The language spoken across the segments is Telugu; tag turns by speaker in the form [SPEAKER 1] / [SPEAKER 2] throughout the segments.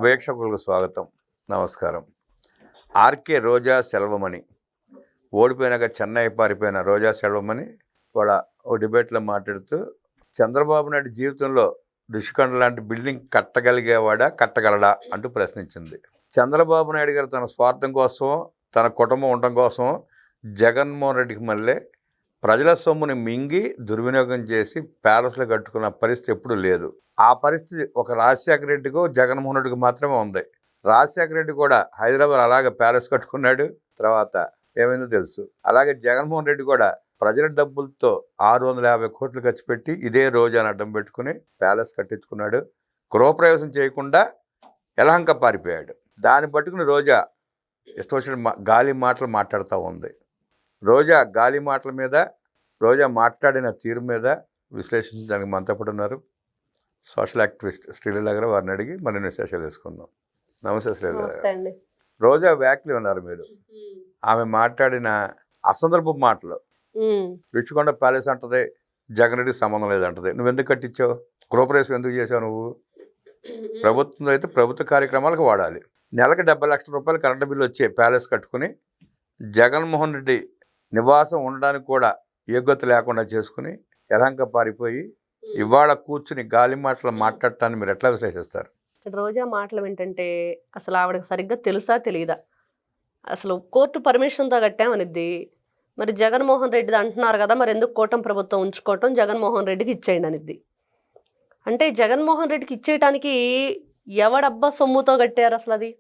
[SPEAKER 1] వీక్షకులకు స్వాగతం. నమస్కారం. ఆర్కే రోజా సెల్వమణి ఓడిపోయినాక చెన్నై పారిపోయిన రోజా సెల్వమణి కూడా ఓ డిబేట్లో మాట్లాడుతూ చంద్రబాబు నాయుడు జీవితంలో ఋషికొండ లాంటి బిల్డింగ్ కట్టగలడా అంటూ ప్రశ్నించింది. చంద్రబాబు నాయుడు గారు తన స్వార్థం కోసం, తన కుటుంబం ఉండడం కోసం జగన్మోహన్ రెడ్డికి మళ్ళీ ప్రజల సొమ్ముని మింగి దుర్వినియోగం చేసి ప్యాలెస్లు కట్టుకున్న పరిస్థితి ఎప్పుడూ లేదు. ఆ పరిస్థితి ఒక రాజశేఖర రెడ్డికో జగన్మోహన్ రెడ్డికి మాత్రమే ఉంది. రాజశేఖర రెడ్డి కూడా హైదరాబాద్ అలాగే ప్యాలెస్ కట్టుకున్నాడు, తర్వాత ఏమైందో తెలుసు. అలాగే జగన్మోహన్ రెడ్డి కూడా ప్రజల డబ్బులతో 650 కోట్లు ఖర్చు పెట్టి ఇదే రోజాని అడ్డం పెట్టుకుని ప్యాలెస్ కట్టించుకున్నాడు. గృహప్రవేశం చేయకుండా యలహంక పారిపోయాడు. దాన్ని పట్టుకుని రోజా ఇష్టం వచ్చిన గాలి మాటలు మాట్లాడుతూ ఉంది. రోజా గాలి మాటల మీద, రోజా మాట్లాడిన తీరు మీద విశ్లేషించడానికి మనతో పాటు ఉన్నారు సోషల్ యాక్టివిస్ట్ శ్రీలీల గారు. వారిని అడిగి మరిన్ని విశేషాలు తీసుకుందాం. నమస్తే శ్రీలీల గారు. రోజా వ్యాఖ్యలు ఉన్నారు మీరు. ఆమె మాట్లాడిన అసందర్భ మాటలు, రుచికొండ ప్యాలెస్ అంటది, జగన్ రెడ్డికి సంబంధం లేదంటది. నువ్వు ఎందుకు కట్టించావు? గృహప్రవేశం ఎందుకు చేసావు? నువ్వు ప్రభుత్వం అయితే ప్రభుత్వ కార్యక్రమాలకు వాడాలి. నెలకు 70 లక్షల రూపాయలు కరెంటు బిల్లు వచ్చే ప్యాలెస్ కట్టుకుని జగన్మోహన్ రెడ్డి నివాసం ఉండడానికి కూడా యోగ్యత లేకుండా చేసుకుని యలహంక పారిపోయి ఇవాళ కూర్చుని గాలి మాటలు మాట్లాడటాన్ని మీరు ఎట్లా విశ్లేషిస్తారు?
[SPEAKER 2] రోజా మాటలు ఏంటంటే అసలు ఆవిడకి సరిగ్గా తెలుసా తెలియదా? అసలు కోర్టు పర్మిషన్తో కట్టామనిద్ది. మరి జగన్మోహన్ రెడ్డిది అంటున్నారు కదా, మరి ఎందుకు కూటమి ప్రభుత్వం ఉంచుకోవటం, జగన్మోహన్ రెడ్డికి ఇచ్చేయండి అనిద్ది. అంటే జగన్మోహన్ రెడ్డికి ఇచ్చేయటానికి ఎవడబ్బా సొమ్ముతో కట్టారు? అసలు అది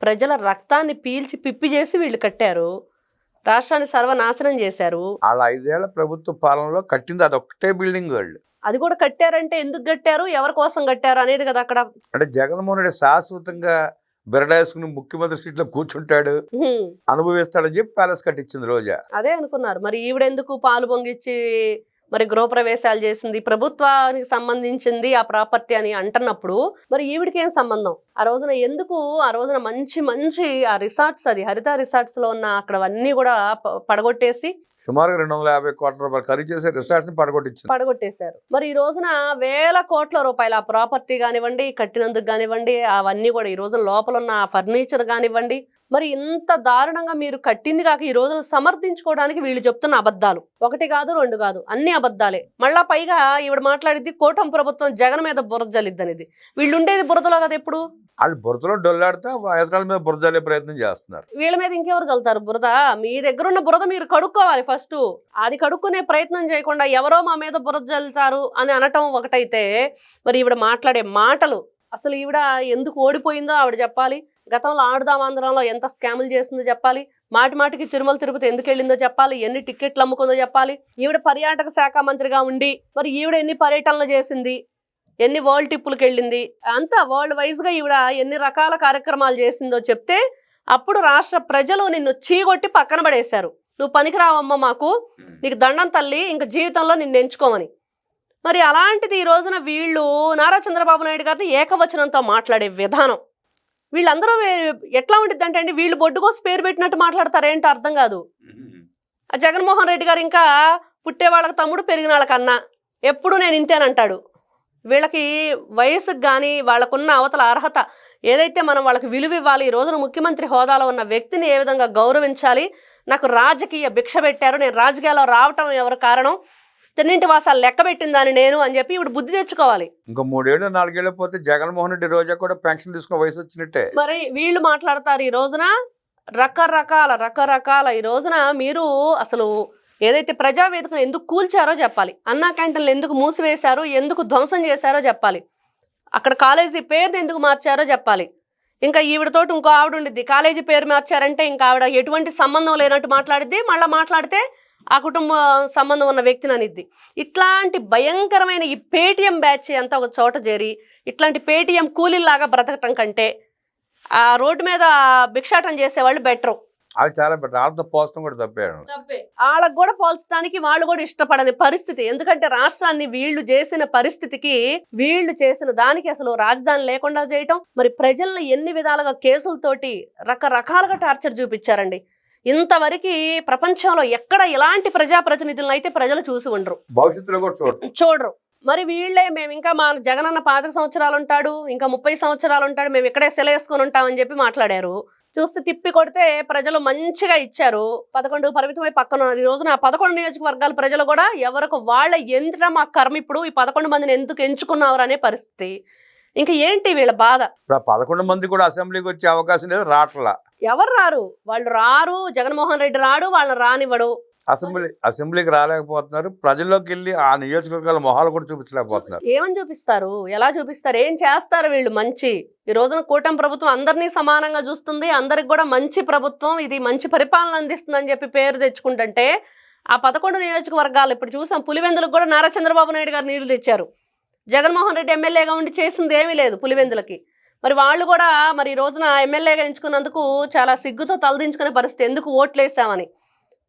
[SPEAKER 2] ప్రజల రక్తాన్ని పీల్చి పిప్పి చేసి వీళ్ళు కట్టారు. రాష్ట్రాన్ని సర్వనాశనం చేశారు.
[SPEAKER 1] అలా 5 ఏళ్ల ప్రభుత్వ పాలనలో కట్టింది అదొక్కటే బిల్డింగ్. వాళ్ళు
[SPEAKER 2] అది కూడా కట్టారంటే ఎందుకు కట్టారు, ఎవరి కోసం కట్టారు అనేది కదా అక్కడ.
[SPEAKER 1] అంటే జగన్మోహన్ రెడ్డి శాశ్వతంగా బిరడాసుకుని ముఖ్యమంత్రి సీట్లో కూర్చుంటాడు, అనుభవిస్తాడని చెప్పి ప్యాలెస్ కట్టించింది రోజా.
[SPEAKER 2] అదే అనుకున్నారు. మరి ఈవిడెందుకు పాలు పొంగిచ్చి మరి గృహప్రవేశాలు చేసింది, ప్రభుత్వానికి సంబంధించింది ఆ ప్రాపర్టీ అని అంటున్నప్పుడు మరి ఈవిడికి ఏం సంబంధం? ఆ రోజున మంచి మంచి ఆ రిసార్ట్స్, అది హరిత రిసార్ట్స్ లో ఉన్న అక్కడ అన్నీ కూడా పడగొట్టేసి
[SPEAKER 1] సుమారుగా 250 కోట్ల రూపాయలు ఖరీదు చేసే రిసార్ట్స్ ని
[SPEAKER 2] పడగొట్టేశారు. మరి ఈ రోజున వేల కోట్ల రూపాయలు ఆ ప్రాపర్టీ కానివ్వండి, కట్టినందుకు కానివ్వండి, అవన్నీ కూడా ఈ రోజున లోపల ఉన్న ఫర్నిచర్ కానివ్వండి, మరి ఇంత దారుణంగా మీరు కట్టింది కాక ఈ రోజున సమర్థించుకోవడానికి వీళ్ళు చెప్తున్న అబద్ధాలు 1 కాదు 2 కాదు, అన్ని అబద్ధాలే. మళ్ళా పైగా ఈవిడ మాట్లాడిద్ది కూటమి ప్రభుత్వం జగన్ మీద బురద జల్లిద్దనిది. వీళ్ళు ఉండేది బురదలో కదా ఎప్పుడు.
[SPEAKER 1] వాళ్ళు బురదలో డొల్లాడితే ఎసరాల మీద బురద జల్లే ప్రయత్నం చేస్తున్నారు.
[SPEAKER 2] వీళ్ళ మీద ఇంకెవరు చల్లుతారు బురద? మీ దగ్గర ఉన్న బురద మీరు కడుక్కోవాలి ఫస్ట్. అది కడుక్కునే ప్రయత్నం చేయకుండా ఎవరో మా మీద బురద జల్లుతారు అని అనటం ఒకటైతే, మరి ఈవిడ మాట్లాడే మాటలు, అసలు ఈవిడ ఎందుకు ఓడిపోయిందో ఆవిడ చెప్పాలి. గతంలో ఆడుదాం ఆంధ్రంలో ఎంత స్కాములు చేసిందో చెప్పాలి. మాటికి తిరుమల తిరుపతి ఎందుకు వెళ్ళిందో చెప్పాలి. ఎన్ని టికెట్లు అమ్ముకుందో చెప్పాలి. ఈవిడ పర్యాటక శాఖ మంత్రిగా ఉండి మరి ఈవిడ ఎన్ని పర్యటనలు చేసింది, ఎన్ని వరల్డ్ ట్రిప్పులకు వెళ్ళింది, అంతా వరల్డ్ వైజ్గా ఈవిడ ఎన్ని రకాల కార్యక్రమాలు చేసిందో చెప్తే అప్పుడు రాష్ట్ర ప్రజలు నిన్ను చీగొట్టి పక్కన పడేశారు. నువ్వు పనికిరావమ్మ మాకు, నీకు దండం తల్లి, ఇంక జీవితంలో నిన్ను ఎంచుకోమని. మరి అలాంటిది ఈ రోజున వీళ్ళు నారా చంద్రబాబు నాయుడు గారిని ఏకవచనంతో మాట్లాడే విధానం, వీళ్ళందరూ ఎట్లా ఉండిద్ది అంటే అండి, వీళ్ళు బొడ్డు కోసం పేరు పెట్టినట్టు మాట్లాడతారేంటో అర్థం కాదు. ఆ జగన్మోహన్ రెడ్డి గారు ఇంకా పుట్టే వాళ్ళకి తమ్ముడు, పెరిగిన వాళ్ళకి అన్న, ఎప్పుడు నేను ఇంతేనంటాడు. వీళ్ళకి వయసుకు కానీ వాళ్ళకున్న అవతల అర్హత ఏదైతే మనం వాళ్ళకి విలువ ఇవ్వాలి, ఈ రోజున ముఖ్యమంత్రి హోదాలో ఉన్న వ్యక్తిని ఏ విధంగా గౌరవించాలి, నాకు రాజకీయ భిక్ష పెట్టారు, నేను రాజకీయాల్లో రావటం ఎవరు కారణం, తిన్నింటి వాసాలు లెక్క పెట్టిందని నేను అని చెప్పి ఇప్పుడు బుద్ధి తెచ్చుకోవాలి.
[SPEAKER 1] ఇంకా 3 ఏళ్ళు 4 ఏళ్ళు పోతే జగన్మోహన్ రెడ్డి రోజా కూడా పెన్షన్ తీసుకున్న వయసు వచ్చినట్టే.
[SPEAKER 2] మరి వీళ్ళు మాట్లాడతారు ఈ రోజున రకరకాల. ఈ రోజున మీరు అసలు ఏదైతే ప్రజావేదికను ఎందుకు కూల్చారో చెప్పాలి, అన్నా క్యాంటీన్లు ఎందుకు మూసివేశారో, ఎందుకు ధ్వంసం చేశారో చెప్పాలి, అక్కడ కాలేజీ పేరుని ఎందుకు మార్చారో చెప్పాలి. ఇంకా ఈవిడతోటి ఇంకో ఆవిడ ఉండిద్ది, కాలేజీ పేరు మార్చారంటే ఇంకా ఆవిడ ఎటువంటి సంబంధం లేనట్టు మాట్లాడిద్ది, మళ్ళీ మాట్లాడితే ఆ కుటుంబ సంబంధం ఉన్న వ్యక్తిని అనిద్ది. ఇట్లాంటి భయంకరమైన ఈ పేటీఎం బ్యాచ్ అంతా ఒక చోట చేరి ఇట్లాంటి పేటీఎం కూలీలాగా బ్రతకటం కంటే ఆ రోడ్డు మీద భిక్షాటం చేసేవాళ్ళు బెటరు.
[SPEAKER 1] అది చాలా బెటర్. వాళ్ళతో పోల్చడం కూడా తప్పే.
[SPEAKER 2] వాళ్ళకు కూడా పోల్చడానికి వాళ్ళు కూడా ఇష్టపడని పరిస్థితి. ఎందుకంటే రాష్ట్రాన్ని వీళ్ళు చేసిన పరిస్థితికి, వీళ్ళు చేసిన దానికి అసలు రాజధాని లేకుండా చేయటం, మరి ప్రజలను ఎన్ని విధాలుగా కేసులతోటి రకరకాలుగా టార్చర్ చూపించారండి. ఇంతవరకు ప్రపంచంలో ఎక్కడ ఇలాంటి ప్రజాప్రతినిధులను అయితే ప్రజలు చూసి ఉండరు,
[SPEAKER 1] భవిష్యత్తులో కూడా చూడరు.
[SPEAKER 2] మరి వీళ్ళే మేము ఇంకా మా జగనన్న 25 సంవత్సరాలు ఉంటాడు, ఇంకా 30 సంవత్సరాలు ఉంటాడు, మేము ఇక్కడే సెలవేసుకొని ఉంటామని చెప్పి మాట్లాడారు. చూస్తే తిప్పి కొడితే ప్రజలు మంచిగా ఇచ్చారు. 11 పరిమితమై పక్కన ఉన్నారు. ఈ రోజున 11 నియోజకవర్గాల ప్రజలు కూడా ఎవరికి వాళ్ళ ఎందుకు మా కర్మ ఇప్పుడు ఈ 11 మందిని ఎందుకు ఎంచుకున్నారు అనే పరిస్థితి. ఇంకా ఏంటి వీళ్ళ బాధ?
[SPEAKER 1] ఇప్పుడు ఆ 11 మంది కూడా అసెంబ్లీకి వచ్చే అవకాశం లేదు, రావట్లా.
[SPEAKER 2] ఎవరు రారు, వాళ్ళు రారు. జగన్మోహన్ రెడ్డి రాడు, వాళ్ళని రానివ్వడు.
[SPEAKER 1] అసెంబ్లీకి రాలేకపోతున్నారు. ప్రజల్లోకి వెళ్ళి ఆ నియోజకవర్గాల మొహాలు కూడా చూపించలేకపోతున్నారు.
[SPEAKER 2] ఏమని చూపిస్తారు, ఎలా చూపిస్తారు, ఏం చేస్తారు వీళ్ళు? మంచి ఈ రోజున కూటమి ప్రభుత్వం అందరినీ సమానంగా చూస్తుంది, అందరికి కూడా మంచి ప్రభుత్వం, ఇది మంచి పరిపాలన అందిస్తుందని చెప్పి పేరు తెచ్చుకుంటుంటే ఆ 11 నియోజకవర్గాలు ఇప్పుడు చూసాం. పులివెందులకు కూడా నారా చంద్రబాబు నాయుడు గారు నీళ్లు తెచ్చారు. జగన్మోహన్ రెడ్డి ఎమ్మెల్యేగా ఉండి చేసింది ఏమీ లేదు పులివెందులకి. మరి వాళ్ళు కూడా మరి ఈ రోజున ఎమ్మెల్యేగా ఎంచుకున్నందుకు చాలా సిగ్గుతో తలదించుకునే పరిస్థితి, ఎందుకు ఓట్లేసామని.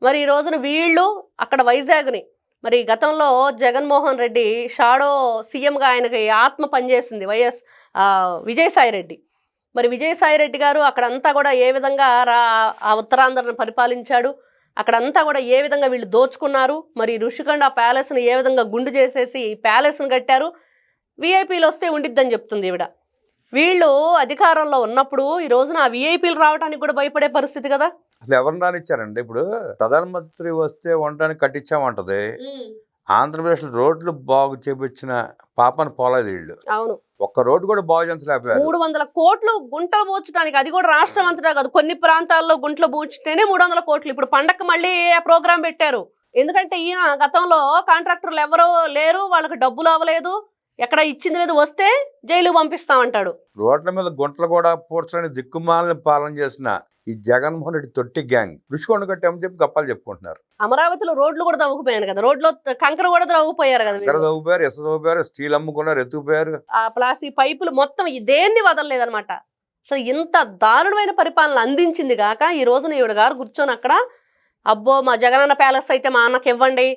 [SPEAKER 2] మరి ఈ రోజున వీళ్ళు అక్కడ వైజాగ్ని మరి గతంలో జగన్మోహన్ రెడ్డి షాడో సీఎంగా ఆయనకి ఆత్మ పనిచేసింది విజయసాయిరెడ్డి. మరి విజయసాయిరెడ్డి గారు అక్కడంతా కూడా ఏ విధంగా ఆ ఉత్తరాంధ్రను పరిపాలించాడు, అక్కడంతా కూడా ఏ విధంగా వీళ్ళు దోచుకున్నారు, మరి ఋషికొండ ప్యాలెస్ని ఏ విధంగా గుండు చేసేసి ప్యాలెస్ని కట్టారు, విఐపీలు వస్తే ఉండిద్దని చెప్తుంది ఈవిడ. వీళ్ళు అధికారంలో ఉన్నప్పుడు ఈ రోజున ఆ విఐపీలు రావడానికి కూడా భయపడే పరిస్థితి కదా.
[SPEAKER 1] అసలు ఎవరిని రానిచ్చారండి? ఇప్పుడు ప్రధానమంత్రి వస్తే ఉండడానికి కట్టించామంటది. ఆంధ్రప్రదేశ్ రోడ్లు బాగు చేపించిన పాపను పోలేదు వీళ్ళు.
[SPEAKER 2] అవును,
[SPEAKER 1] ఒక్క రోడ్డు కూడా బాగు చేయించలేకపోయారు.
[SPEAKER 2] 300 కోట్లు గుంటలు పూడ్చడానికి, అది కూడా రాష్ట్రం అంతటా కాదు, కొన్ని ప్రాంతాల్లో గుంటలు పూడ్చితేనే 300 కోట్లు. ఇప్పుడు పండగ మళ్ళీ ప్రోగ్రాం పెట్టారు. ఎందుకంటే ఈయన గతంలో కాంట్రాక్టర్లు ఎవరో లేరు, వాళ్ళకి డబ్బులు అవ్వలేదు, ఎక్కడ ఇచ్చింది లేదు, వస్తే జైలు పంపిస్తామంటాడు.
[SPEAKER 1] రోడ్ల మీద గుంటలు కూడా పూడ్చడానికి దిక్కుమాలని పాలన చేసిన ఈ జగన్మోహన్ రెడ్డి తొట్టి గ్యాంగ్ ఋషికొండ కట్టామని చెప్పి గప్పాలు చెప్పుకుంటున్నారు.
[SPEAKER 2] అమరావతిలో రోడ్లు కూడా తవ్వుకుపోయాను కదా, రోడ్లో కంకర కూడా తవ్వుకుపోయారు కదా,
[SPEAKER 1] ఎక్కడ తవ్వుపోయారు, ఎస తవ్వుపోయారు, స్టీల్ అమ్ముకున్నారు, ఎత్తుకుపోయారు.
[SPEAKER 2] ఆ ప్లాస్టిక్ పైపులు మొత్తం దేన్ని వదలలేదనమాట. అసలు ఇంత దారుణమైన పరిపాలన అందించింది కాక ఈ రోజున ఈవిడ గారు కూర్చొని అక్కడ అబ్బో మా జగనన్న ప్యాలెస్ అయితే మా అన్నకి ఇవ్వండి.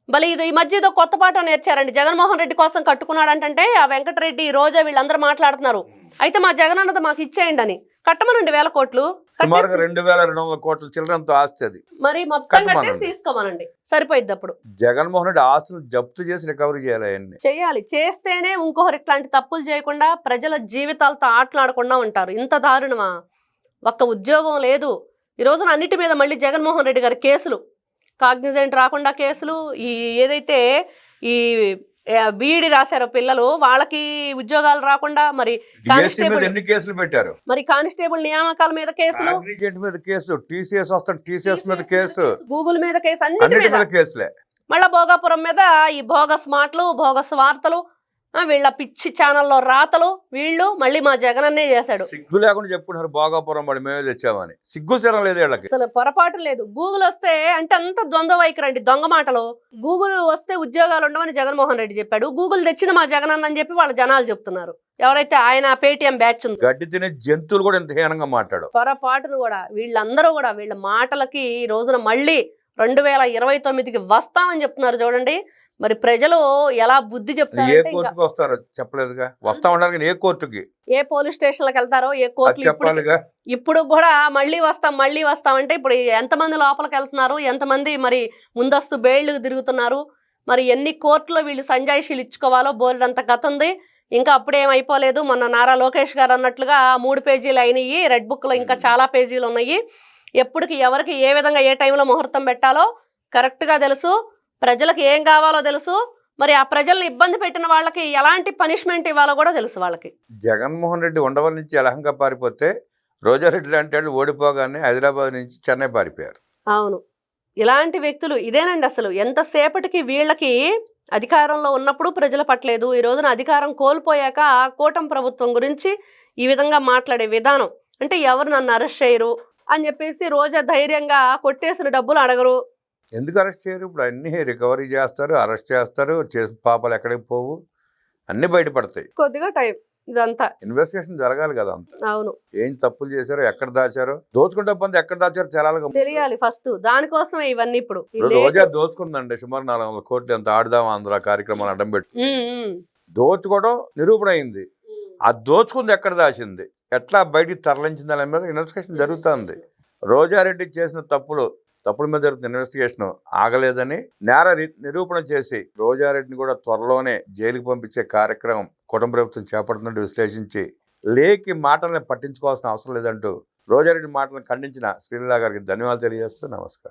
[SPEAKER 2] భలే ఇది ఈ మధ్య ఏదో కొత్త పాట నేర్చారండి, జగన్మోహన్ రెడ్డి కోసం కట్టుకున్నాడు అంటే ఆ వెంకటరెడ్డి రోజా వీళ్ళందరూ మాట్లాడుతున్నారు. అయితే మా జగనన్నది మాకు ఇచ్చేయండి అని కట్టమనండి 1000 కోట్లు,
[SPEAKER 1] సుమారుగా 2200 కోట్ల చిల్లరంతో ఆస్తి అది.
[SPEAKER 2] మరి మొత్తం కట్టేసి తీసుకోమనండి, సరిపోయిద్ది. అప్పుడు
[SPEAKER 1] జగన్మోహన్ రెడ్డి ఆస్తులు జప్తు చేసి రికవరీ చేయాలి. అవన్నీ
[SPEAKER 2] చేయాలి, చేస్తేనే ఇంకొకరు ఇట్లాంటి తప్పులు చేయకుండా ప్రజల జీవితాలతో ఆటలాడకుండా ఉంటారు. ఇంత దారుణమా? ఒక్క ఉద్యోగం లేదు ఈ రోజున, అన్నిటి మీద మళ్ళీ జగన్మోహన్ రెడ్డి గారి కేసులు, కాగ్నిజెంట్ రాకుండా కేసులు, ఈ ఏదైతే ఈ బీఈడి రాశారో పిల్లలు వాళ్ళకి ఉద్యోగాలు రాకుండా, మరి కానిస్టేబుల్
[SPEAKER 1] ఎన్ని కేసులు పెట్టారు,
[SPEAKER 2] మరి కానిస్టేబుల్ నియామకాల మీద కేసులు,
[SPEAKER 1] మీద కేసు, టీసీఎస్ వస్తాను టీసీఎస్ మీద కేసు,
[SPEAKER 2] గూగుల్ మీద కేసు, అన్నిటి మీద
[SPEAKER 1] కేసులే.
[SPEAKER 2] మళ్ళా భోగాపురం మీద ఈ భోగస్ మాటలు, భోగస్ వార్తలు, వీళ్ళ పిచ్చి ఛానల్లో రాతలు, వీళ్ళు మళ్ళీ మా జగనన్నే చేశాడు.
[SPEAKER 1] సిగ్గు లేకుండా చెప్పుకుంటారు భోగాపురం వాడు మేమే తెచ్చామని. సిగ్గు శరం లేదు వీళ్ళకి,
[SPEAKER 2] అసలు పొరపాటు లేదు. గూగుల్ వస్తే అంటే అంత ద్వంద్వ వైఖరండి, దొంగ మాటలు. గూగుల్ వస్తే ఉద్యోగాలు ఉండవని జగన్మోహన్ రెడ్డి చెప్పాడు, గూగుల్ తెచ్చింది మా జగనన్న అని చెప్పి వాళ్ళ జనాలు చెప్తున్నారు. ఎవరైతే ఆయన పేటిఎం బ్యాచ్ ఉంది,
[SPEAKER 1] గడ్డి తినే జంతువులు కూడా ఇంత హీనంగా మాట్లాడు.
[SPEAKER 2] పొరపాటును కూడా వీళ్ళందరూ కూడా వీళ్ళ మాటలకి ఈ రోజున మళ్ళీ 2029కి వస్తామని చెప్తున్నారు. చూడండి మరి ప్రజలు ఎలా బుద్ధి చెప్తారు.
[SPEAKER 1] ఏ కోర్టుకు వస్తారో చెప్పలేదుగా, వస్తా ఉంటారు కానీ ఏ కోర్టుకి,
[SPEAKER 2] ఏ పోలీస్ స్టేషన్లకు వెళ్తారో, ఏ కోర్టులు
[SPEAKER 1] చెప్పాలిగా.
[SPEAKER 2] ఇప్పుడు కూడా మళ్ళీ వస్తాం అంటే ఇప్పుడు ఎంతమంది లోపలికి వెళ్తున్నారు, ఎంతమంది మరి ముందస్తు బెయిల్కి తిరుగుతున్నారు, మరి ఎన్ని కోర్టులో వీళ్ళు సంజాయిషీలు ఇచ్చుకోవాలో బోర్డంత కథ ఉంది. ఇంకా అప్పుడేం అయిపోలేదు. మొన్న నారా లోకేష్ గారు అన్నట్లుగా 3 పేజీలు అయినాయి, రెడ్ బుక్లో ఇంకా చాలా పేజీలు ఉన్నాయి. ఎప్పటికి ఎవరికి ఏ విధంగా ఏ టైంలో ముహూర్తం పెట్టాలో కరెక్ట్గా తెలుసు, ప్రజలకు ఏం కావాలో తెలుసు, మరి ఆ ప్రజల్ని ఇబ్బంది పెట్టిన వాళ్ళకి ఎలాంటి పనిష్మెంట్ ఇవ్వాలో కూడా తెలుసు వాళ్ళకి.
[SPEAKER 1] జగన్మోహన్ రెడ్డి ఉండవల్లి నుంచి యలహంగా పారిపోతే రోజారెడ్డి లాంటి వాళ్ళు ఓడిపోగానే హైదరాబాద్ నుంచి చెన్నై పారిపోయారు.
[SPEAKER 2] అవును, ఇలాంటి వ్యక్తులు ఇదేనండి. అసలు ఎంతసేపటికి వీళ్ళకి అధికారంలో ఉన్నప్పుడు ప్రజల పట్లేదు, ఈ రోజున అధికారం కోల్పోయాక కూటమి ప్రభుత్వం గురించి ఈ విధంగా మాట్లాడే విధానం అంటే ఎవరు నన్ను అరెస్ట్ చేయరు అని చెప్పేసి రోజా ధైర్యంగా కొట్టేసిన డబ్బులు అడగరు.
[SPEAKER 1] ఎందుకు అరెస్ట్ చేయరు? ఇప్పుడు అన్నీ రికవరీ చేస్తారు, అరెస్ట్ చేస్తారు, చేసిన పాపాలు ఎక్కడికి పోవు, అన్నీ బయటపడతాయి.
[SPEAKER 2] కొద్దిగా టైం, ఇదంతా
[SPEAKER 1] ఇన్వెస్టిగేషన్ జరగాలి కదా అంత.
[SPEAKER 2] అవును,
[SPEAKER 1] ఏం తప్పులు చేశారో, ఎక్కడ దాచారో, దోచుకుంటే పొంది ఎక్కడ దాచారో
[SPEAKER 2] తెలియాలి ఫస్ట్. దానికోసమే ఇవన్నీ. ఇప్పుడు
[SPEAKER 1] రోజా దోచుకుందండి సుమారు 400 కోట్లు, ఎంత ఆడదాం ఆంధ్ర కార్యక్రమాలు అడ్డం పెట్టి దోచుకోవడం నిరూపణ అయింది. ఆ దోచుకుంది ఎక్కడ దాచింది, ఎట్లా బయటికి తరలించింది అనే మీద ఇన్వెస్టిగేషన్ జరుగుతుంది. రోజారెడ్డి చేసిన తప్పులు తప్పుడు మీద జరుగుతున్న ఇన్వెస్టిగేషన్ ఆగలేదని నేర నిరూపణ చేసి రోజారెడ్డిని కూడా త్వరలోనే జైలుకి పంపించే కార్యక్రమం కుటుంబ ప్రభుత్వం చేపడుతున్నట్టు విశ్లేషించి లేఖి మాటల్ని పట్టించుకోవాల్సిన అవసరం లేదంటూ రోజారెడ్డి మాటలను ఖండించిన శ్రీలీలా గారికి ధన్యవాదాలు తెలియజేస్తూ నమస్కారం.